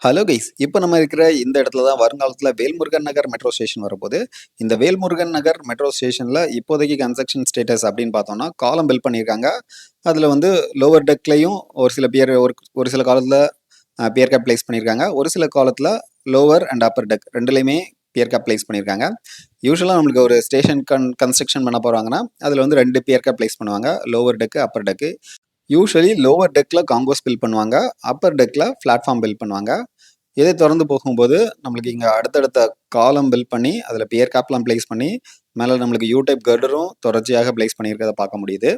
Hello guys. இப்போ நம்ம இருக்கிற இந்த இடத்துல தான் வருங்காலத்தில் வேல்முருகன் நகர் மெட்ரோ ஸ்டேஷன் வரப்போகுது. இந்த வேல்முருகன் நகர் மெட்ரோ ஸ்டேஷனில் இப்போதைக்கு கன்ஸ்ட்ரக்ஷன் ஸ்டேட்டஸ் அப்படின்னு பார்த்தோம்னா காலம் பில்ட் பண்ணியிருக்காங்க. அதில் வந்து லோவர் டெக்லையும் ஒரு சில பேர் ஒரு சில காலத்தில் பியர் கேப் பிளேஸ் பண்ணியிருக்காங்க. ஒரு சில காலத்தில் லோவர் அண்ட் அப்பர் டெக் ரெண்டுலேயுமே பியர் கேப் பிளேஸ் பண்ணியிருக்காங்க. யூஸ்வலாக நம்மளுக்கு ஒரு ஸ்டேஷன் கன்ஸ்ட்ரக்ஷன் பண்ண போகிறாங்கன்னா அதில் வந்து ரெண்டு பியர் கேப் பிளேஸ் பண்ணுவாங்க, lower deck upper deck. Usually lower டெக்கில் காங்கோஸ் பில்ட் பண்ணுவாங்க, அப்பர் டெக்கில் பிளாட்ஃபார்ம் பில்ட் பண்ணுவாங்க. இதை தொடர்ந்து போகும்போது நம்மளுக்கு இங்கே அடுத்தடுத்த காலம் பில்ட் பண்ணி அதில் பியர் கேப்லாம் பிளேஸ் பண்ணி மேலே நம்மளுக்கு யூ டைப் கர்டரும் தொடர்ச்சியாக பிளேஸ் பண்ணியிருக்கிறத பார்க்க முடியுது.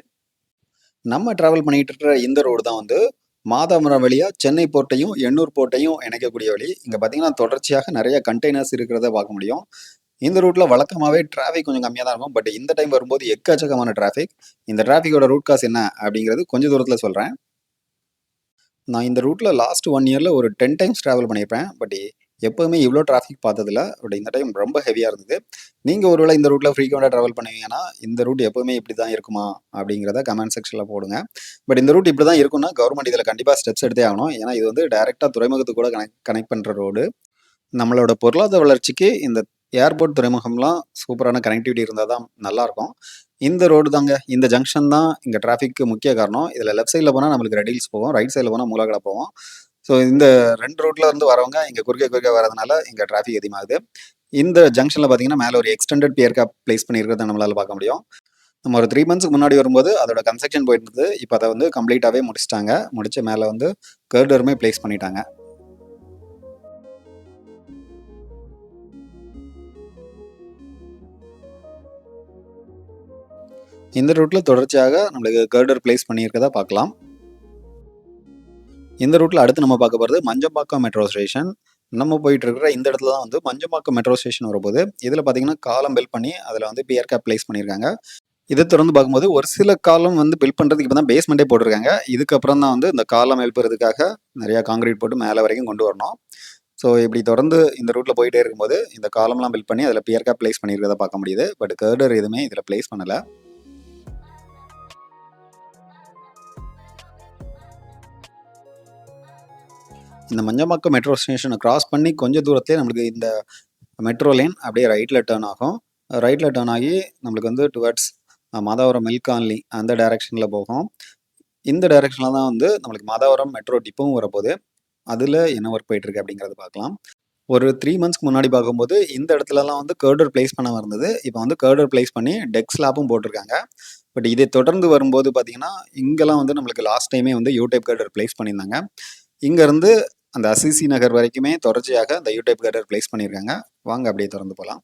நம்ம டிராவல் பண்ணிட்டு இருக்கிற இந்த ரோடு தான் வந்து மாதாமரம் வழியாக சென்னை போர்ட்டையும் எண்ணூர் போர்ட்டையும் இணைக்கக்கூடிய வழி. இங்கே பார்த்தீங்கன்னா தொடர்ச்சியாக நிறைய கண்டெய்னர்ஸ் இருக்கிறத பார்க்க முடியும். இந்த ரூட்டில் வழக்கமாகவே டிராஃபிக் கொஞ்சம் கம்மியாக தான் இருக்கும். பட் இந்த டைம் வரும்போது எக்கச்சக்கமான டிராஃபிக். இந்த டிராஃபிக்கோட ரூட் காஸ் என்ன அப்படிங்கிறது கொஞ்சம் தூரத்தில் சொல்கிறேன். நான் இந்த ரூட்டில் லாஸ்ட் 1 இயரில் ஒரு 10 டைம்ஸ் ட்ராவல் பண்ணியிருப்பேன். பட் எப்போவுமே இவ்வளோ டிராஃபிக் பார்த்ததில்ல. பட் இந்த டைம் ரொம்ப ஹெவியாக இருந்தது. நீங்கள் ஒருவேளை இந்த ரூட்டில் ஃப்ரீக்வெண்ட்டாக ட்ராவல் பண்ணுவீங்கன்னா இந்த ரூட் எப்போவுமே இப்படி தான் இருக்குமா அப்படிங்கிறத கமெண்ட் செக்ஷனில் போடுங்க. பட் இந்த ரூட் இப்படி தான் இருக்குன்னா கவர்மெண்ட் இதில் கண்டிப்பாக ஸ்டெப்ஸ் எடுத்தே ஆகணும். ஏன்னா இது வந்து டைரெக்டாக துறைமுகத்துக்கு கூட கனெக்ட் பண்ணுற ரோடு. நம்மளோட பொருளாதார வளர்ச்சிக்கு இந்த ஏர்போர்ட் துறைமுகம்லாம் சூப்பரான கனெக்டிவிட்டி இருந்தால் தான் நல்லாயிருக்கும். இந்த ரோடு தாங்க, இந்த ஜங்ஷன் தான் இங்கே டிராஃபிக்கு முக்கிய காரணம். இதில் லெஃப்ட் சைடில் போனால் நம்மளுக்கு ரெட் ஹில்ஸ் போவோம், ரைட் சைடில் போனால் மூலகடை போவோம். ஸோ இந்த 2 ரோட்டில் இருந்து வரவங்க இங்கே குறுக்கே வரதுனால இங்கே டிராஃபிக் அதிகமாகுது. இந்த ஜங்ஷனில் பார்த்தீங்கன்னா மேலே ஒரு எக்ஸ்டெண்டட் பியர் கேப் பிளேஸ் பண்ணியிருக்கிறத நம்மளால் பார்க்க முடியும். நம்ம ஒரு 3 மந்த்ஸ்க்கு முன்னாடி வரும்போது அதோட கன்ஸ்ட்ரக்ஷன் போயிட்டு இருந்தது. இப்போ அதை வந்து கம்ப்ளீட்டாகவே முடிச்சிட்டாங்க. முடிச்சு மேலே வந்து கர்டருமே பிளேஸ் பண்ணிட்டாங்க. இந்த ரூட்டில் தொடர்ச்சியாக நம்மளுக்கு கர்டர் பிளேஸ் பண்ணியிருக்கதா பார்க்கலாம். இந்த ரூட்டில் அடுத்து நம்ம பார்க்க போகிறது மஞ்சம்பாக்கம் மெட்ரோ ஸ்டேஷன். நம்ம போயிட்டு இருக்கிற இந்த இடத்துல தான் வந்து மஞ்சம்பாக்கம் மெட்ரோ ஸ்டேஷன் வரும்போது இதில் பார்த்தீங்கன்னா காலம் பில்ட் பண்ணி அதில் வந்து பியர் கேப் பிளேஸ் பண்ணியிருக்காங்க. இதை தொடர்ந்து பார்க்கும்போது ஒரு சில காலம் வந்து பில்ட் பண்ணுறதுக்கு இப்போ தான் பேஸ்மெண்ட்டே போட்டிருக்காங்க. இதுக்கப்புறம் தான் வந்து இந்த காலம் எழுப்புறதுக்காக நிறையா காங்கிரீட் போட்டு மேலே வரைக்கும் கொண்டு வரணும். ஸோ இப்படி தொடர்ந்து இந்த ரூட்டில் போயிட்டே இருக்கும்போது இந்த காலம்லாம் பில்ட் பண்ணி அதில் பியர் கேப் பிளேஸ் பண்ணியிருக்கிறத பார்க்க முடியுது. பட் கர்டர் எதுவுமே இதில் பிளேஸ் பண்ணலை. இந்த மஞ்சம்பாக்கம் மெட்ரோ ஸ்டேஷனை கிராஸ் பண்ணி கொஞ்சம் தூரத்திலே நம்மளுக்கு இந்த மெட்ரோ லைன் அப்படியே ரைட்டில் டேர்ன் ஆகும். ரைட்டில் டேர்ன் ஆகி நம்மளுக்கு வந்து டுவர்ட்ஸ் மாதாவரம் மில்க் காலனி அந்த டைரெக்ஷனில் போகும். இந்த டைரெக்ஷனில் தான் வந்து நம்மளுக்கு மாதாவரம் மெட்ரோ டிப்போவும் வரப்போகுது. அதில் என்ன ஒர்க் போயிட்டுருக்கு அப்படிங்கிறத பார்க்கலாம். ஒரு 3 மந்த்ஸ்க்கு முன்னாடி பார்க்கும்போது இந்த இடத்துலலாம் வந்து கர்டர் பிளேஸ் பண்ண இருந்தது. இப்போ வந்து கர்டர் பிளேஸ் பண்ணி டெக் ஸ்லாப்பும் போட்டிருக்காங்க. பட் இதை தொடர்ந்து வரும்போது பார்த்தீங்கன்னா இங்கெல்லாம் வந்து நம்மளுக்கு லாஸ்ட் டைமே வந்து யூ டைப் கர்டர் பிளேஸ் பண்ணியிருந்தாங்க. இங்கேருந்து அந்த அசிசி நகர் வரைக்குமே தொடர்ச்சியாக அந்த யூ டைப் கர்டர் பிளேஸ் பண்ணியிருக்காங்க. வாங்க அப்படியே தொடர்ந்து போகலாம்.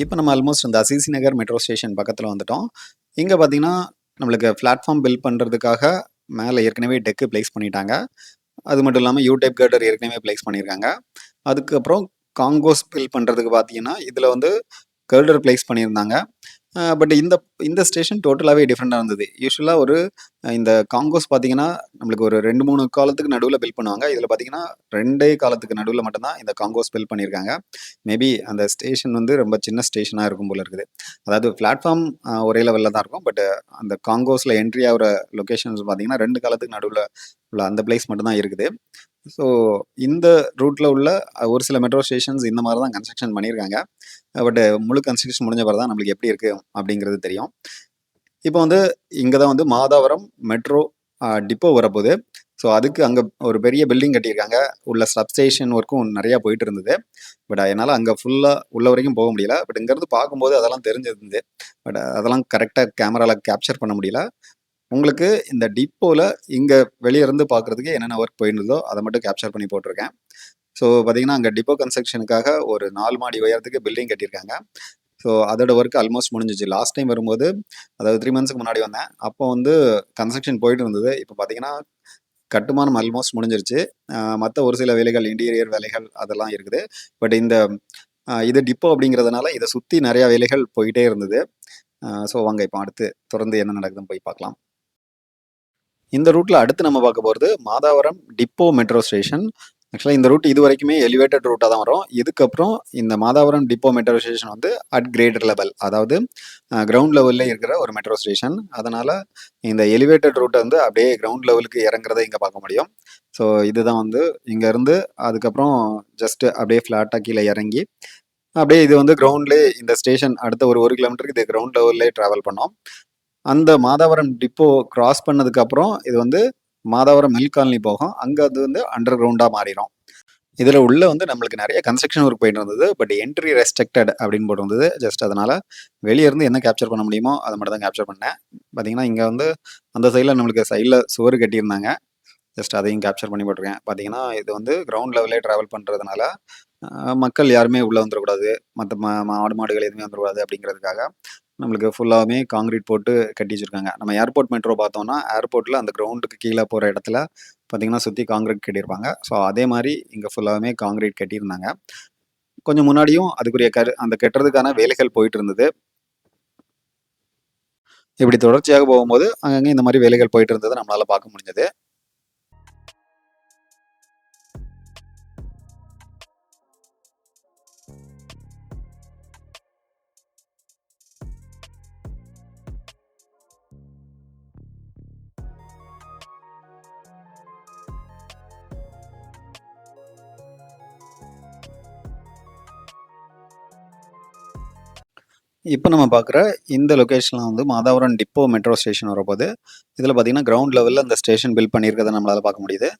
இப்போ நம்ம ஆல்மோஸ்ட் அந்த அசிசி நகர் மெட்ரோ ஸ்டேஷன் பக்கத்தில் வந்துட்டோம். இங்கே பார்த்தீங்கன்னா நம்மளுக்கு பிளாட்ஃபார்ம் பில்ட் பண்ணுறதுக்காக மேலே ஏற்கனவே டெக்கு பிளேஸ் பண்ணிட்டாங்க. அது மட்டும் இல்லாமல் யூ டைப் கர்டர் ஏற்கனவே பிளேஸ் பண்ணியிருக்காங்க. அதுக்கப்புறம் காங்கோஸ் பில்ட் பண்ணுறதுக்கு பார்த்தீங்கன்னா இதில் வந்து கர்டர் பிளேஸ் பண்ணியிருந்தாங்க. பட் இந்த இந்த ஸ்டேஷன் டோட்டலாகவே டிஃப்ரெண்ட்டாக இருந்தது. யூசுவலாக ஒரு இந்த காங்கோஸ் பார்த்தீங்கன்னா நம்மளுக்கு ஒரு 2, 3 காலத்துக்கு நடுவில் பில்ட் பண்ணுவாங்க. இதில் பார்த்தீங்கன்னா 2 காலத்துக்கு நடுவில் மட்டும்தான் இந்த காங்கோஸ் பில்ட் பண்ணியிருக்காங்க. மேபி அந்த ஸ்டேஷன் வந்து ரொம்ப சின்ன ஸ்டேஷனாக இருக்கும் போல இருக்குது. அதாவது பிளாட்ஃபார்ம் ஒரே லெவலில் தான் இருக்கும். பட் அந்த காங்கோஸில் என்ட்ரி ஆகிற லொக்கேஷன்ஸ் பார்த்தீங்கன்னா 2 காலத்துக்கு நடுவில் உள்ள அந்த பிளேஸ் மட்டும்தான் இருக்குது. ஸோ இந்த ரூட்டில் உள்ள ஒரு சில மெட்ரோ ஸ்டேஷன்ஸ் இந்த மாதிரி தான் கன்ஸ்ட்ரக்ஷன் பண்ணியிருக்காங்க. பட் முழு கன்ஸ்ட்ரக்ஷன் முடிஞ்ச பிறகு தான் நம்மளுக்கு எப்படி இருக்குது அப்படிங்கிறது தெரியும். இப்போ வந்து இங்கே தான் வந்து மாதாவரம் மெட்ரோ டிப்போ வரப்போகுது. ஸோ அதுக்கு அங்கே ஒரு பெரிய பில்டிங் கட்டியிருக்காங்க. உள்ள சப்ஸ்டேஷன் ஒர்க்கும் நிறையா போயிட்டு இருந்தது. பட் என்னால் அங்கே ஃபுல்லாக உள்ள வரைக்கும் போக முடியல. பட் இங்கேருந்து பார்க்கும்போது அதெல்லாம் தெரிஞ்சிருந்தது. பட் அதெல்லாம் கரெக்டாக கேமராவில் கேப்சர் பண்ண முடியல. உங்களுக்கு இந்த டிப்போவில் இங்கே வெளியே இருந்து பார்க்குறதுக்கு என்னென்ன ஒர்க் போயிருந்ததோ அதை மட்டும் கேப்சர் பண்ணி போட்டிருக்கேன். ஸோ பார்த்தீங்கன்னா அங்கே டிப்போ கன்ஸ்ட்ரக்ஷனுக்காக ஒரு 4 மாடி உயரத்துக்கு பில்டிங் கட்டியிருக்காங்க. ஸோ அதோட ஒர்க் ஆல்மோஸ்ட் முடிஞ்சிச்சு. லாஸ்ட் டைம் வரும்போது அதாவது 3 மந்த்ஸ்க்கு முன்னாடி வந்தேன். அப்போ வந்து கன்ஸ்ட்ரக்ஷன் போயிட்டு இருந்தது. இப்போ பார்த்தீங்கன்னா கட்டுமானம் ஆல்மோஸ்ட் முடிஞ்சிருச்சு. மற்ற ஒரு சில வேலைகள் இன்டீரியர் வேலைகள் அதெல்லாம் இருக்குது. பட் இந்த இது டிப்போ அப்படிங்கிறதுனால இதை சுற்றி நிறையா வேலைகள் போயிட்டே இருந்தது. ஸோ வாங்க இப்போ அடுத்து தொடர்ந்து என்ன நடக்குதுன்னு போய் பார்க்கலாம். இந்த ரூட்ல அடுத்து நம்ம பார்க்க போறது மாதாவரம் டிப்போ மெட்ரோ ஸ்டேஷன். ஆக்சுவலா இந்த ரூட் இதுவரைக்குமே எலிவேட்டட் ரூட்டா தான் வரும். இதுக்கப்புறம் இந்த மாதாவரம் டிப்போ மெட்ரோ ஸ்டேஷன் வந்து அட் கிரேடர் லெவல், அதாவது கிரவுண்ட் லெவல்ல இருக்கிற ஒரு மெட்ரோ ஸ்டேஷன். அதனால இந்த எலிவேட்டட் ரூட்டை வந்து அப்படியே கிரவுண்ட் லெவலுக்கு இறங்குறத இங்க பார்க்க முடியும். ஸோ இதுதான் வந்து இங்க இருந்து அதுக்கப்புறம் ஜஸ்ட் அப்படியே ஃபிளாட்டா கீழே இறங்கி அப்படியே இது வந்து கிரவுண்ட்லேயே இந்த ஸ்டேஷன் அடுத்த ஒரு 1 கிலோமீட்டருக்கு இது கிரவுண்ட் லெவல்லே டிராவல் பண்ணோம். அந்த மாதாவரம் டிப்போ கிராஸ் பண்ணதுக்கு அப்புறம் இது வந்து மாதாவரம் மில் காலனி போகும். அங்க அது வந்து அண்டர் கிரவுண்டா மாறிடும். இதுல உள்ள வந்து நம்மளுக்கு நிறைய கன்ஸ்ட்ரக்ஷன் ஒர்க் போயிட்டு இருந்தது. பட் என்ட்ரி ரெஸ்ட்ரிக்டட் அப்படின்னு போட்டிருந்தது. ஜஸ்ட் அதனால வெளிய இருந்து என்ன கேப்சர் பண்ண முடியுமோ அதை மட்டும் தான் கேப்சர் பண்ணேன். பார்த்தீங்கன்னா இங்க வந்து அந்த சைடில் நம்மளுக்கு சைடில் சுவர் கட்டியிருந்தாங்க. ஜஸ்ட் அதையும் கேப்சர் பண்ணி போட்டிருக்கேன். பார்த்தீங்கன்னா இது வந்து கிரவுண்ட் லெவலே ட்ராவல் பண்ணுறதுனால மக்கள் யாருமே உள்ளே வந்துடக்கூடாது, மற்ற ஆடு மாடுகள் எதுவுமே வந்துடக்கூடாது அப்படிங்கிறதுக்காக நம்மளுக்கு ஃபுல்லாகவே காங்கிரீட் போட்டு கட்டி வச்சிருக்காங்க. நம்ம ஏர்போர்ட் மெட்ரோ பார்த்தோம்னா ஏர்போர்ட்டில் அந்த கிரவுண்டுக்கு கீழே போகிற இடத்துல பார்த்தீங்கன்னா சுற்றி காங்கிரீட் கட்டியிருப்பாங்க. ஸோ அதே மாதிரி இங்கே ஃபுல்லாகவே காங்கிரீட் கட்டியிருந்தாங்க. கொஞ்சம் முன்னாடியும் அதுக்குரிய அந்த கட்டுறதுக்கான வேலைகள் போயிட்டு இருந்தது. இப்படி தொடர்ச்சியாக போகும்போது அங்கங்கே இந்த மாதிரி வேலைகள் போயிட்டு இருந்ததை நம்மளால பார்க்க முடிஞ்சது. இப்போ நம்ம பார்க்குற இந்த லொக்கேஷனில் வந்து மாதாவரம் டிப்போ மெட்ரோ ஸ்டேஷன் வரப்போகுது. இதில் பார்த்தீங்கன்னா கிரவுண்ட் லெவலில் அந்த ஸ்டேஷன் பில்ட் பண்ணியிருக்கிறத நம்மளால் பார்க்க முடியுது.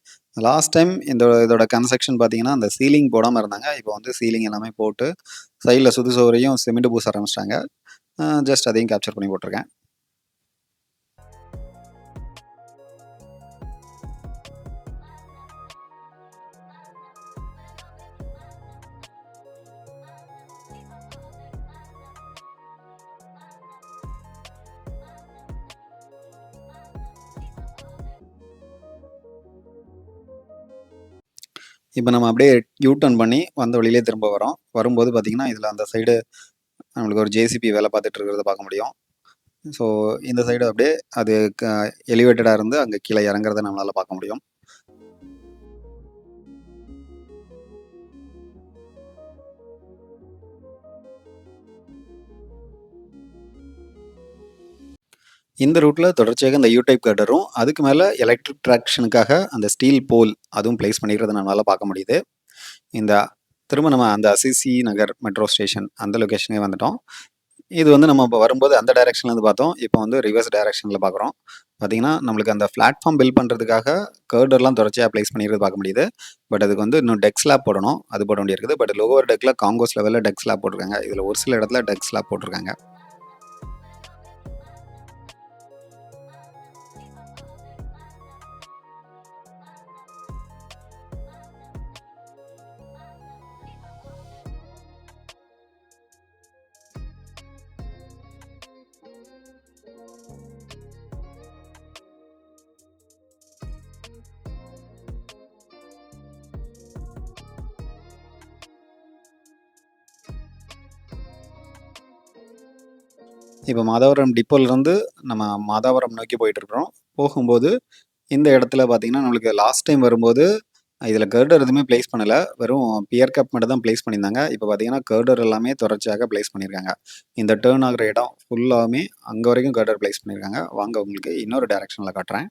லாஸ்ட் டைம் இதோட கன்ஸ்ட்ரக்ஷன் பார்த்தீங்கன்னா அந்த சீலிங் போடாமல் இருந்தாங்க. இப்போ வந்து சீலிங் எல்லாமே போட்டு சைடில் சுது சுவரையும் சிமெண்ட் பூச ஆரம்பிச்சிட்டாங்க. ஜஸ்ட் அதையும் கேப்சர் பண்ணி போட்டிருக்கேன். இப்போ நம்ம அப்படியே யூ டர்ன் பண்ணி வந்த வழியிலே திரும்ப வரோம். வரும்போது பார்த்தீங்கன்னா இதில் அந்த சைடு நம்மளுக்கு ஒரு ஜேசிபி வேலை பார்த்துட்டு இருக்கிறத பார்க்க முடியும். ஸோ இந்த சைடு அப்படியே அது எலிவேட்டடாக இருந்து அங்கே கீழே இறங்குறத நம்மளால் பார்க்க முடியும். இந்த ரூட்ல தொடர்ச்சியாக இந்த யூ டைப் கட்டரும், அதுக்கு மேலே எலக்ட்ரிக் ட்ராக்ஷனுக்காக அந்த ஸ்டீல் போல் அதுவும் பிளேஸ் பண்ணிக்கிறத நம்மளால் பார்க்க முடியுது. இந்த திரும்ப நம்ம அந்த அசிசி நகர் மெட்ரோ ஸ்டேஷன் அந்த லொக்கேஷனே வந்துட்டோம். இது வந்து நம்ம இப்போ வரும்போது அந்த டைரக்ஷன்லேருந்து பார்த்தோம். இப்போ வந்து ரிவர்ஸ் டைரக்ஷனில் பார்க்குறோம். பார்த்தீங்கன்னா நம்மளுக்கு அந்த பிளாட்ஃபார்ம் பில்ட் பண்ணுறதுக்காக கர்டர்லாம் தொடர்ச்சியாக பிளேஸ் பண்ணிக்கிறது பார்க்க முடியுது. பட் அதுக்கு வந்து இன்னும் டெக் ஸ்லாப் போடணும். அது போட வேண்டியிருக்குது. பட் லோவர் டெக்கில் காங்கோஸ் லெவலில் டெக் ஸ்லாப் போட்டிருக்காங்க. இதில் ஒரு சில இடத்துல டெக் ஸ்லாப் போட்டிருக்காங்க. இப்போ மாதவரம் டிப்போலேருந்து நம்ம மாதாவரம் நோக்கி போயிட்டுருக்குறோம். போகும்போது இந்த இடத்துல பார்த்தீங்கன்னா, நம்மளுக்கு லாஸ்ட் டைம் வரும்போது இதில் கர்டர் எதுவுமே பிளேஸ் பண்ணல. வெறும் பியர் கேப் மட்டும் தான் பிளேஸ் பண்ணியிருந்தாங்க. இப்போ பார்த்தீங்கன்னா, கர்டர் எல்லாமே தொடர்ச்சியாக பிளேஸ் பண்ணியிருக்காங்க. இந்த டர்ன் ஆகுற இடம் ஃபுல்லாவுமே அங்கே வரைக்கும் கர்டர் பிளேஸ் பண்ணியிருக்காங்க. வாங்க உங்களுக்கு இன்னொரு டைரக்ஷனில் காட்டுறேன்.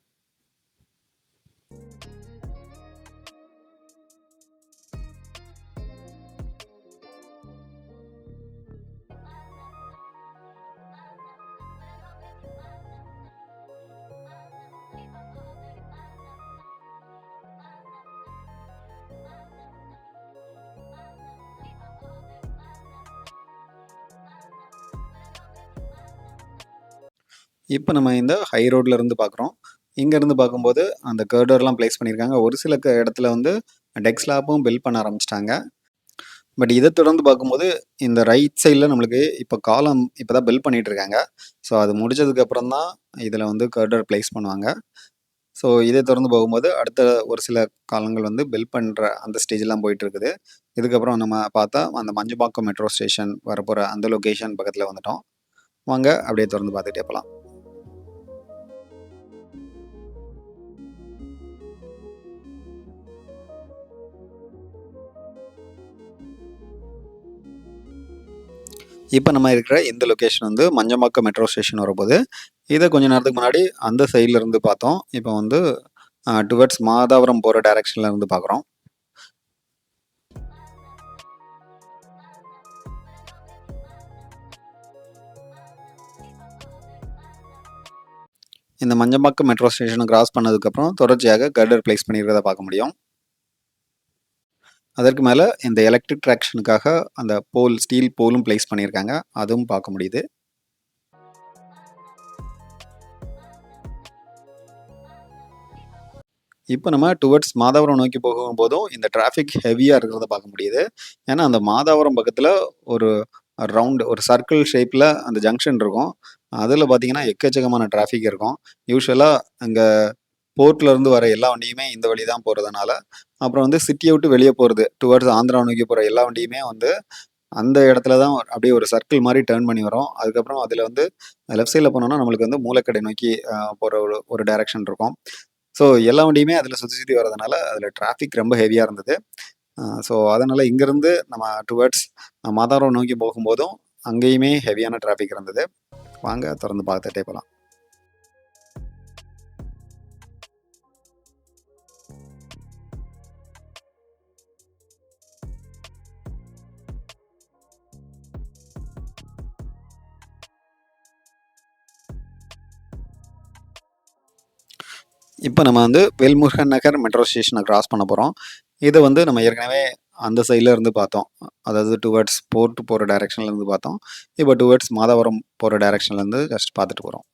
இப்போ நம்ம இந்த ஹை ரோட்ல இருந்து பார்க்குறோம். இங்கேருந்து பார்க்கும்போது அந்த கர்டர்லாம் பிளேஸ் பண்ணியிருக்காங்க. ஒரு சில இடத்துல வந்து டெக் ஸ்லாப்பும் பில்ட் பண்ண ஆரம்பிச்சிட்டாங்க. பட் இதை தொடர்ந்து பார்க்கும்போது இந்த ரைட் சைடில் நம்மளுக்கு இப்போ காலம் இப்போ தான் பில்ட் பண்ணிட்டு இருக்காங்க. ஸோ அது முடிச்சதுக்கு அப்புறம் தான் இதில் வந்து கர்டர் பிளேஸ் பண்ணுவாங்க. ஸோ இதை தொடர்ந்து போகும்போது அடுத்த ஒரு சில காலங்கள் வந்து பில்ட் பண்ணுற அந்த ஸ்டேஜ்லாம் போயிட்டு இருக்குது. இதுக்கப்புறம் நம்ம பார்த்தா அந்த மஞ்சப்பாக்கம் மெட்ரோ ஸ்டேஷன் வரப்போகிற அந்த லொக்கேஷன் பக்கத்தில் வந்துட்டோம். வாங்க அப்படியே தொடர்ந்து பார்த்துட்டே போகலாம். இப்போ நம்ம இருக்கிற இந்த லொக்கேஷன் வந்து மஞ்சம்பாக்கம் மெட்ரோ ஸ்டேஷன் வரப்போகுது. இதை கொஞ்ச நேரத்துக்கு முன்னாடி அந்த சைடில் இருந்து பார்த்தோம். இப்போ வந்து டுவர்ட்ஸ் மாதாவரம் போகிற டைரக்ஷனில் இருந்து பார்க்குறோம். இந்த மஞ்சம்பாக்கம் மெட்ரோ ஸ்டேஷனை கிராஸ் பண்ணதுக்கப்புறம் தொடர்ச்சியாக கர்டர் பிளேஸ் பண்ணியிருக்கிறத பார்க்க முடியும். அதற்கு மேலே இந்த எலக்ட்ரிக் ட்ராக்ஷனுக்காக அந்த போல் ஸ்டீல் போலும் பிளேஸ் பண்ணியிருக்காங்க, அதுவும் பார்க்க முடியுது. இப்போ நம்ம டுவர்ட்ஸ் மாதாவரம் நோக்கி போகும்போதும் இந்த டிராஃபிக் ஹெவியாக இருக்கிறத பார்க்க முடியுது. ஏன்னா அந்த மாதாவரம் பக்கத்தில் ஒரு ரவுண்டு ஒரு சர்க்கிள் ஷேப்பில் அந்த ஜங்ஷன் இருக்கும். அதில் பார்த்தீங்கன்னா எக்கச்சக்கமான டிராஃபிக் இருக்கும். யூஸ்வலாக அங்கே போர்ட்லேருந்து வர எல்லா வண்டியுமே இந்த வழி தான் போகிறதுனால, அப்புறம் வந்து சிட்டியை விட்டு வெளியே போகிறது டுவர்ட்ஸ் ஆந்திரா நோக்கி போகிற எல்லா வண்டியுமே வந்து அந்த இடத்துல தான் அப்படியே ஒரு சர்க்கிள் மாதிரி டேர்ன் பண்ணி வரும். அதுக்கப்புறம் அதில் வந்து லெஃப்ட் சைடில் போனோம்னா நம்மளுக்கு வந்து மூலக்கடை நோக்கி போகிற ஒரு டைரக்ஷன் இருக்கும். ஸோ எல்லா வண்டியுமே அதில் சுற்றி சுற்றி வரதுனால அதில் டிராஃபிக் ரொம்ப ஹெவியாக இருந்தது. ஸோ அதனால் இங்கேருந்து நம்ம டுவர்ட்ஸ் மாதாவரம் நோக்கி போகும்போதும் அங்கேயுமே ஹெவியான டிராஃபிக் இருந்தது. வாங்க திறந்து பார்த்துட்டே போகலாம். இப்போ நம்ம வந்து வேல்முருகன் நகர் மெட்ரோ ஸ்டேஷனை கிராஸ் பண்ண போகிறோம். இதை வந்து நம்ம ஏற்கனவே அந்த சைடில் இருந்து பார்த்தோம். அதாவது டுவர்ட்ஸ் போர்ட் போகிற டைரக்ஷனில் இருந்து பார்த்தோம். இப்போ டுவர்ட்ஸ் மாதாவரம் போகிற டைரக்ஷன்லேருந்து ஜஸ்ட் பார்த்துட்டு போகிறோம்.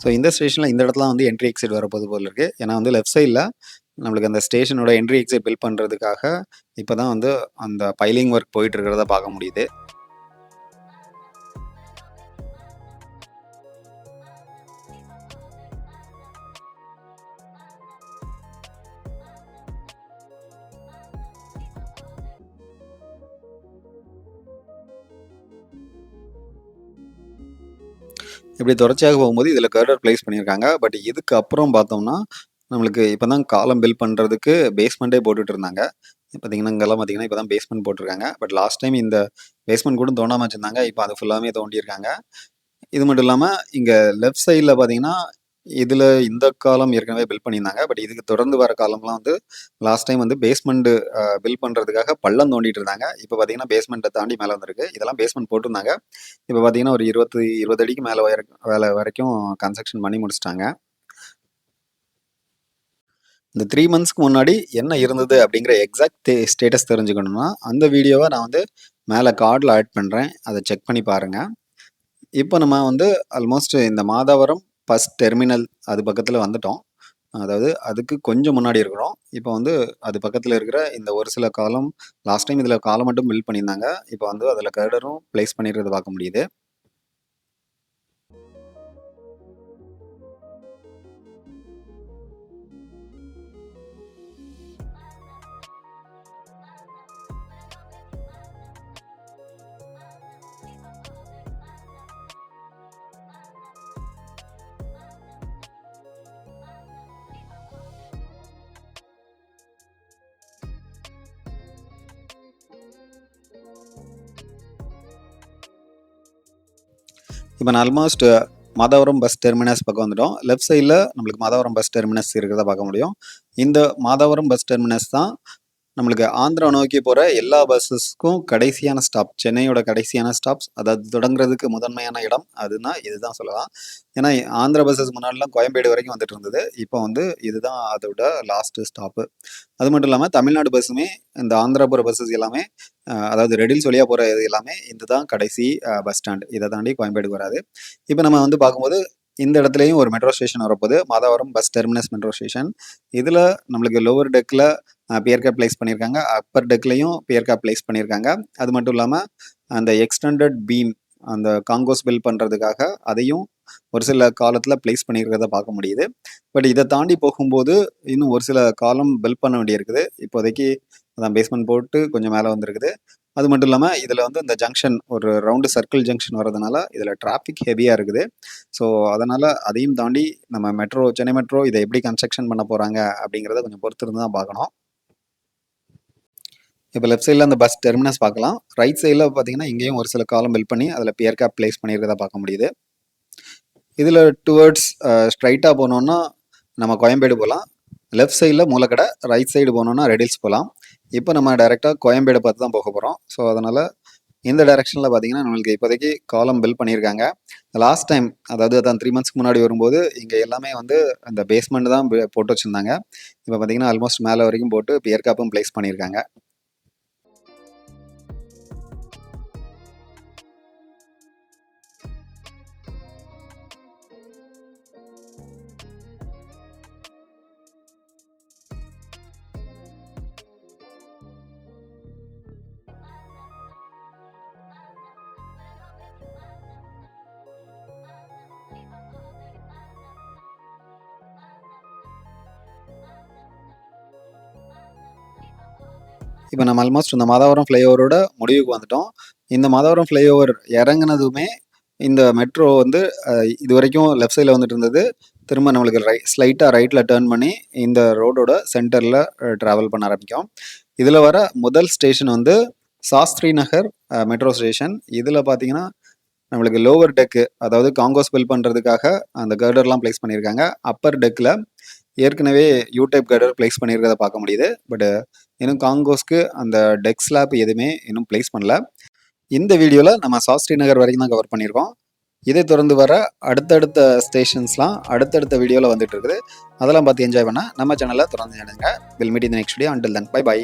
ஸோ இந்த ஸ்டேஷனில் இந்த இடத்துல வந்து என்ட்ரி எக்ஸிட் வரப்போது போல் இருக்குது. ஏன்னா வந்து லெஃப்ட் சைடில் நம்மளுக்கு அந்த ஸ்டேஷனோட என்ட்ரி எக்ஸிட் பில்ட் பண்ணுறதுக்காக இப்போ தான் வந்து அந்த பைலிங் ஒர்க் போயிட்டு இருக்கிறத பார்க்க முடியுது. இப்படி தொடர்ச்சியாக போகும்போது இதில் கர்டர் பிளேஸ் பண்ணியிருக்காங்க. பட் இதுக்கு அப்புறம் பார்த்தோம்னா நம்மளுக்கு இப்போ தான் காலம் பில்ட் பண்ணுறதுக்கு பேஸ்மெண்ட்டே போட்டுட்டு இருந்தாங்க. பார்த்தீங்கன்னா இங்கெல்லாம் பார்த்தீங்கன்னா இப்போ தான் பேஸ்மெண்ட் போட்டிருக்காங்க. பட் லாஸ்ட் டைம் இந்த பேஸ்மெண்ட் கூட தோண்டாமல் வச்சுருந்தாங்க. இப்போ அது ஃபுல்லாமே தோண்டியிருக்காங்க. இது மட்டும் இல்லாமல் இங்கே லெஃப்ட் சைடில் பார்த்தீங்கன்னா இதில் இந்த காலம் ஏற்கனவே பில்ட் பண்ணியிருந்தாங்க. பட் இதுக்கு தொடர்ந்து வர காலம்லாம் வந்து லாஸ்ட் டைம் வந்து பேஸ்மெண்ட் பில்ட் பண்ணுறதுக்காக பள்ளம் தோண்டிட்டு இருந்தாங்க. இப்போ பார்த்தீங்கன்னா பேஸ்மெண்ட்டை தாண்டி மேலே வந்திருக்கு. இதெல்லாம் பேஸ்மெண்ட் போட்டிருந்தாங்க. இப்போ பார்த்தீங்கன்னா ஒரு 20 அடிக்கு மேலே வேலை வரைக்கும் கன்ஸ்ட்ரக்ஷன் பண்ணி முடிச்சிட்டாங்க. இந்த 3 மந்த்ஸ்க்கு முன்னாடி என்ன இருந்தது அப்படிங்கிற எக்ஸாக்ட் ஸ்டேட்டஸ் தெரிஞ்சுக்கணும்னா அந்த வீடியோவை நான் வந்து மேலே கார்டில் ஆட் பண்ணுறேன். அதை செக் பண்ணி பாருங்கள். இப்போ நம்ம வந்து ஆல்மோஸ்ட் இந்த மாதாவரம் பஸ் டெர்மினல் அது பக்கத்தில் வந்துட்டோம். அதாவது அதுக்கு கொஞ்சம் முன்னாடி இருக்கிறோம். இப்போ வந்து அது பக்கத்தில் இருக்கிற இந்த ஒரு சில காலம் லாஸ்ட் டைம் இதில் காலம் மட்டும் பில்ட் பண்ணியிருந்தாங்க. இப்போ வந்து அதில் கர்டரும் பிளேஸ் பண்ணிடுறத பார்க்க முடியுது. இப்போ நான் ஆல்மோஸ்ட் மாதாவரம் பஸ் டெர்மினஸ் பக்கம் வந்துட்டோம். லெஃப்ட் சைடில் நம்மளுக்கு மாதாவரம் பஸ் டெர்மினஸ் இருக்கிறத பார்க்க முடியும். இந்த மாதாவரம் பஸ் டெர்மினஸ் தான் நம்மளுக்கு ஆந்திரா நோக்கி போகிற எல்லா பஸ்ஸஸ்க்கும் கடைசியான ஸ்டாப், சென்னையோட கடைசியான ஸ்டாப்ஸ், அதாவது தொடங்குறதுக்கு முதன்மையான இடம் அதுனா இதுதான் சொல்லலாம். ஏன்னா ஆந்திரா பஸ்ஸஸ் முன்னாடிலாம் கோயம்பேடு வரைக்கும் வந்துட்டு இருந்தது. இப்போ வந்து இதுதான் அதோட லாஸ்ட் ஸ்டாப்பு. அது மட்டும் இல்லாமல் தமிழ்நாடு பஸ்ஸுமே இந்த ஆந்திரா போகிற பஸ்ஸஸ் எல்லாமே அதாவது ரெடில்ஸ் வழியாக போகிற இது எல்லாமே இதுதான் கடைசி பஸ் ஸ்டாண்ட். இதை தாண்டி கோயம்பேடுக்கு வராது. இப்போ நம்ம வந்து பார்க்கும்போது இந்த இடத்துலையும் ஒரு மெட்ரோ ஸ்டேஷன் வரப்போகுது. Madhavaram bus terminus metro station. இதில் நம்மளுக்கு லோவர் டெக்கில் பியர் கேப் பிளேஸ் பண்ணியிருக்காங்க. அப்பர் டெக்லையும் பியர் கேப் பிளேஸ் பண்ணியிருக்காங்க. அது மட்டும் இல்லாமல் அந்த எக்ஸ்டெண்டட் பீம் அந்த காங்கோஸ் பில் பண்ணுறதுக்காக அதையும் ஒரு சில காலத்தில் பிளேஸ் பண்ணியிருக்கிறத பார்க்க முடியுது. பட் இதை தாண்டி போகும்போது இன்னும் ஒரு சில காலம் பில்ட் பண்ண வேண்டியிருக்குது. இப்போதைக்கு அதான் பேஸ்மெண்ட் போட்டு கொஞ்சம் மேலே வந்திருக்குது. அது மட்டும் இல்லாம இதுல வந்து இந்த ஜங்ஷன் ஒரு ரவுண்டு சர்க்கிள் ஜங்ஷன் வரதுனால இதுல டிராஃபிக் ஹெவியா இருக்குது. ஸோ அதனால அதையும் தாண்டி நம்ம சென்னை மெட்ரோ இதை எப்படி கன்ஸ்ட்ரக்ஷன் பண்ண போறாங்க அப்படிங்கிறத கொஞ்சம் பொறுத்திருந்து தான் பார்க்கணும். இப்போ லெஃப்ட் சைடில் அந்த பஸ் டெர்மினஸ் பார்க்கலாம். ரைட் சைடில் பார்த்தீங்கன்னா இங்கேயும் ஒரு சில காலம் பில்ட் பண்ணி அதில் பியர் கேப் பிளேஸ் பண்ணியிருக்கிறத பார்க்க முடியுது. இதில் டுவர்ட்ஸ் ஸ்ட்ரைட்டாக போனோம்னா நம்ம கோயம்பேடு போகலாம். லெஃப்ட் சைடில் மூலக்கடை, ரைட் சைடு போனோம்னா ரெடில்ஸ் போகலாம். இப்போ நம்ம டைரெக்டாக கோயம்பேடு பார்த்து தான் போக போகிறோம். ஸோ அதனால் இந்த டைரெக்ஷனில் பார்த்தீங்கன்னா நம்மளுக்கு இப்போதைக்கு காலம் பில்ட் பண்ணியிருக்காங்க. லாஸ்ட் டைம் அதாவது அதான் 3 months முன்னாடி வரும்போது இங்கே எல்லாமே வந்து அந்த பேஸ்மெண்ட் தான் போட்டு வச்சுருந்தாங்க. இப்போ பார்த்தீங்கன்னா ஆல்மோஸ்ட் மேலே வரைக்கும் போட்டு பியர் கேப்பும் பிளேஸ் பண்ணியிருக்காங்க. இப்போ நம்ம ஆல்மோஸ்ட் இந்த மாதவரம் ஃப்ளைஓவரோட முடிவுக்கு வந்துட்டோம். இந்த மாதவரம் ஃப்ளைஓவர் இறங்குனதுமே இந்த மெட்ரோ வந்து இது வரைக்கும் லெஃப்ட் சைடில் வந்துட்டு இருந்தது. திரும்ப நம்மளுக்கு ஸ்லைட்டாக ரைட்டில் டேர்ன் பண்ணி இந்த ரோடோட சென்டரில் ட்ராவல் பண்ண ஆரம்பிக்கும். இதில் வர முதல் ஸ்டேஷன் வந்து சாஸ்திரி நகர் மெட்ரோ ஸ்டேஷன். இதில் பார்த்தீங்கன்னா நம்மளுக்கு லோவர் டெக்கு, அதாவது காங்கோஸ் பில் பண்ணுறதுக்காக அந்த கர்டர்லாம் பிளேஸ் பண்ணியிருக்காங்க. அப்பர் டெக்கில் ஏற்கனவே யூ டைப் கர்டர் பிளேஸ் பண்ணியிருக்கிறத பார்க்க முடியுது. பட் இன்னும் காங்கோஸ்க்கு அந்த டெக் ஸ்லாப் எதுவுமே இன்னும் பிளேஸ் பண்ணல. இந்த வீடியோவில் நம்ம சாஸ்திரி நகர் வரைக்கும் தான் கவர் பண்ணியிருக்கோம். இதை தொடர்ந்து வர அடுத்தடுத்த ஸ்டேஷன்ஸ்லாம் அடுத்தடுத்த வீடியோவில் வந்துட்டு இருக்குது. அதெல்லாம் பார்த்து என்ஜாய் பண்ணால் நம்ம சேனலில் தொடர்ந்து சேனலுங்க. Will meet in next video. Until then bye by.